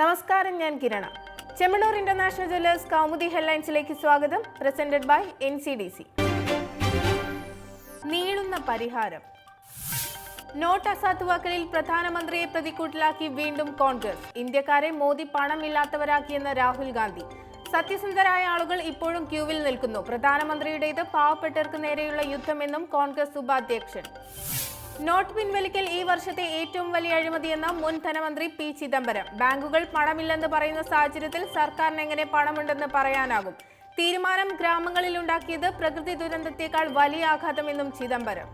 നമസ്കാരം, ഞാൻ Kirana. Chemmanur international jewellers Kaumudi ഹെഡ്ലൈൻസിലേക്ക് സ്വാഗതം. Presented by NCDC. നീളുന്ന പരിഹാരം. നോട്ട് അസാധുവാക്കലിൽ പ്രധാനമന്ത്രിയെ പ്രതിക്കൂട്ടിലാക്കി വീണ്ടും കോൺഗ്രസ്. ഇന്ത്യക്കാരെ മോദി പണമില്ലാത്തവരാക്കിയെന്ന് രാഹുൽ ഗാന്ധി. സത്യസന്ധരായ ആളുകൾ ഇപ്പോഴും ക്യൂവിൽ നിൽക്കുന്നു. പ്രധാനമന്ത്രിയുടേത് പാവപ്പെട്ടവർക്ക് നേരെയുള്ള യുദ്ധമെന്നും കോൺഗ്രസ് ഉപാധ്യക്ഷൻ. നോട്ട് പിൻവലിക്കൽ ഈ വർഷത്തെ ഏറ്റവും വലിയ അഴിമതിയെന്ന മുൻ ധനമന്ത്രി P. ചിദംബരം. ബാങ്കുകൾ പണമില്ലെന്ന് പറയുന്ന സാഹചര്യത്തിൽ സർക്കാരിന് എങ്ങനെ പണമുണ്ടെന്ന് പറയാനാകും? തീരുമാനം ഗ്രാമങ്ങളിലുണ്ടാക്കിയത് പ്രകൃതി ദുരന്തത്തെക്കാൾ വലിയ ആഘാതമെന്നും ചിദംബരം.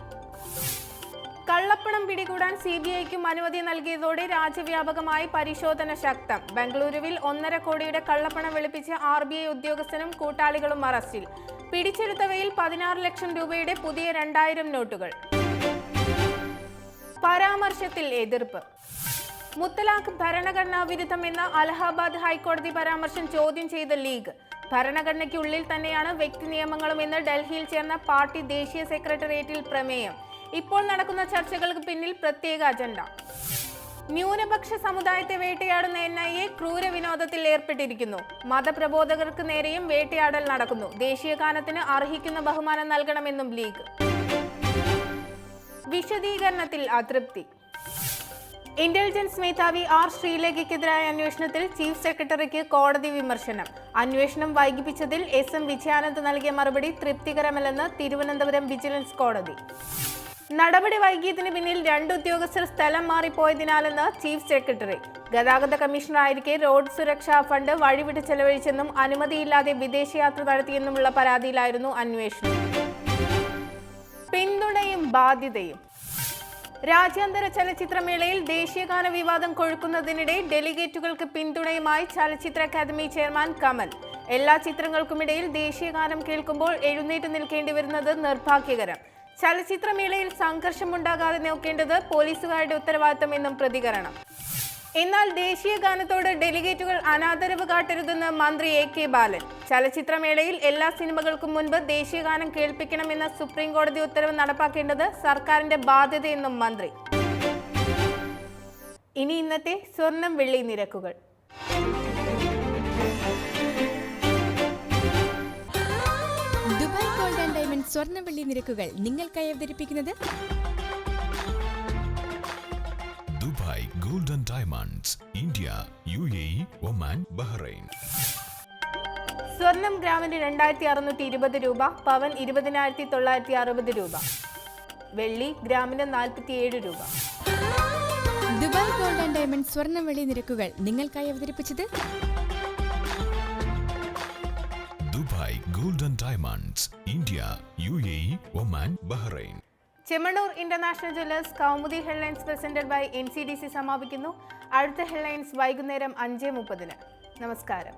കള്ളപ്പണം പിടികൂടാൻ CBIക്കും അനുമതി നൽകിയതോടെ രാജ്യവ്യാപകമായി പരിശോധന ശക്തം. ബംഗളൂരുവിൽ 1.5 കോടിയുടെ കള്ളപ്പണം വെളുപ്പിച്ച RBI ഉദ്യോഗസ്ഥനും കൂട്ടാളികളും അറസ്റ്റിൽ. പിടിച്ചെടുത്തവയിൽ 16 ലക്ഷം രൂപയുടെ പുതിയ 2000 നോട്ടുകൾ. പരാമർശത്തിൽ എതിർപ്പ്. മുത്തലാഖ് ഭരണഘടനാ വിരുദ്ധമെന്ന അലഹാബാദ് ഹൈക്കോടതി പരാമർശം ചോദ്യം ചെയ്ത ലീഗ്. ഭരണഘടനയ്ക്കുള്ളിൽ തന്നെയാണ് വ്യക്തി നിയമങ്ങളുമെന്ന് ഡൽഹിയിൽ ചേർന്ന പാർട്ടി ദേശീയ സെക്രട്ടേറിയറ്റിൽ പ്രമേയം. ഇപ്പോൾ നടക്കുന്ന ചർച്ചകൾക്ക് പിന്നിൽ പ്രത്യേക അജണ്ട. ന്യൂനപക്ഷ സമുദായത്തെ വേട്ടയാടുന്ന NIA ക്രൂര വിനോദത്തിൽ ഏർപ്പെട്ടിരിക്കുന്നു. മതപ്രബോധകർക്ക് നേരെയും വേട്ടയാടൽ നടക്കുന്നു. ദേശീയ ഗാനത്തിന് അർഹിക്കുന്ന ബഹുമാനം നൽകണമെന്നും ലീഗ്. വിശദീകരണത്തിൽ അതൃപ്തി. ഇന്റലിജൻസ് മേധാവി R. ശ്രീലേഖയ്ക്കെതിരായ അന്വേഷണത്തിൽ ചീഫ് സെക്രട്ടറിക്ക് കോടതി വിമർശനം. അന്വേഷണം വൈകിപ്പിച്ചതിൽ SM വിജയാനന്ദ് നൽകിയ മറുപടി തൃപ്തികരമല്ലെന്ന് തിരുവനന്തപുരം വിജിലൻസ് കോടതി. നടപടി വൈകിയതിന് പിന്നിൽ 2 ഉദ്യോഗസ്ഥർ സ്ഥലം മാറിപ്പോയതിനാലെന്ന് ചീഫ് സെക്രട്ടറി. ഗതാഗത കമ്മീഷണറായിരിക്കെ റോഡ് സുരക്ഷാ ഫണ്ട് വഴിവിട്ട് ചെലവഴിച്ചെന്നും അനുമതിയില്ലാതെ വിദേശയാത്ര നടത്തിയെന്നുമുള്ള പരാതിയിലായിരുന്നു അന്വേഷണം. പിന്തുണയും ബാധ്യതയും. രാജ്യാന്തര ചലച്ചിത്രമേളയിൽ ദേശീയഗാന വിവാദം കൊഴുക്കുന്നതിനിടെ ഡെലിഗേറ്റുകൾക്ക് പിന്തുണയുമായി ചലച്ചിത്ര അക്കാദമി ചെയർമാൻ കമൽ. എല്ലാ ചിത്രങ്ങൾക്കുമിടയിൽ ദേശീയഗാനം കേൾക്കുമ്പോൾ എഴുന്നേറ്റ് നിൽക്കേണ്ടി വരുന്നത് നിർഭാഗ്യകരം. ചലച്ചിത്രമേളയിൽ സംഘർഷമുണ്ടാകാതെ നോക്കേണ്ടത് പോലീസുകാരുടെ ഉത്തരവാദിത്തമെന്നും പ്രതികരണം. എന്നാൽ ദേശീയ ഗാനത്തോട് ഡെലിഗേറ്റുകൾ അനാദരവ് കാട്ടരുതെന്ന് മന്ത്രി AK ബാലൻ. ചലച്ചിത്രമേളയിൽ എല്ലാ സിനിമകൾക്കും മുൻപ് ദേശീയഗാനം കേൾപ്പിക്കണമെന്ന സുപ്രീം കോടതി ഉത്തരവ് നടപ്പാക്കേണ്ടത് സർക്കാരിന്റെ ബാധ്യതയെന്നും മന്ത്രി. ഇനി ഇന്നത്തെ സ്വർണം വെള്ളി നിരക്കുകൾ. ദുബായ് ഗോൾഡ് ആൻഡ് ഡയമണ്ട് സ്വർണം വെള്ളി നിരക്കുകൾ നിങ്ങൾക്കായി അവതരിപ്പിക്കുന്നത് Dubai gold and diamonds, India, UAE, Oman, Bahrain. സ്വർണം ഗ്രാമിന് 2620 രൂപ, പവൻ 20,960 രൂപ, വെള്ളി ഗ്രാമിന് 47 രൂപ. ദുബായ് ഗോൾഡ് ആൻഡ് ഡയമണ്ട് സ്വർണം വെള്ളി നിരക്കുകൾ നിങ്ങൾക്കായി അവതരിപ്പിച്ചത് Dubai gold and diamonds, India, UAE, Oman, Bahrain. Chemmanur international jewellers Kaumudi headlines presented by NCDC സമാപിക്കുന്നു. അടുത്ത ഹെഡ്ലൈൻസ് വൈകുന്നേരം 5:30. നമസ്കാരം.